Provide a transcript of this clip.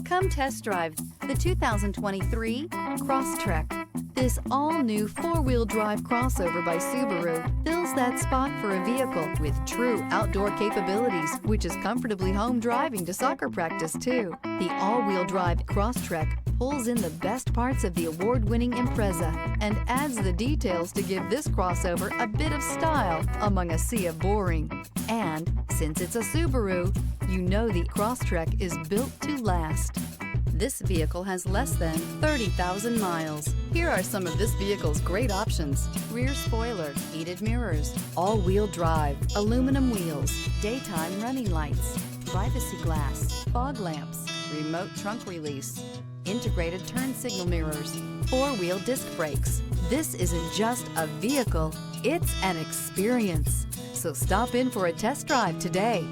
Come test drive the 2023 Crosstrek. This all-new four-wheel drive crossover by Subaru fills that spot for a vehicle with true outdoor capabilities, which is comfortably home driving to soccer practice too. The all-wheel drive Crosstrek pulls in the best parts of the award-winning Impreza and adds the details to give this crossover a bit of style among a sea of boring. And since it's a Subaru, you know the Crosstrek is built to last. This vehicle has less than 30,000 miles. Here are some of this vehicle's great options: rear spoiler, heated mirrors, all-wheel drive, aluminum wheels, daytime running lights, privacy glass, fog lamps, remote trunk release, integrated turn signal mirrors, four-wheel disc brakes. This isn't just a vehicle, it's an experience. So stop in for a test drive today.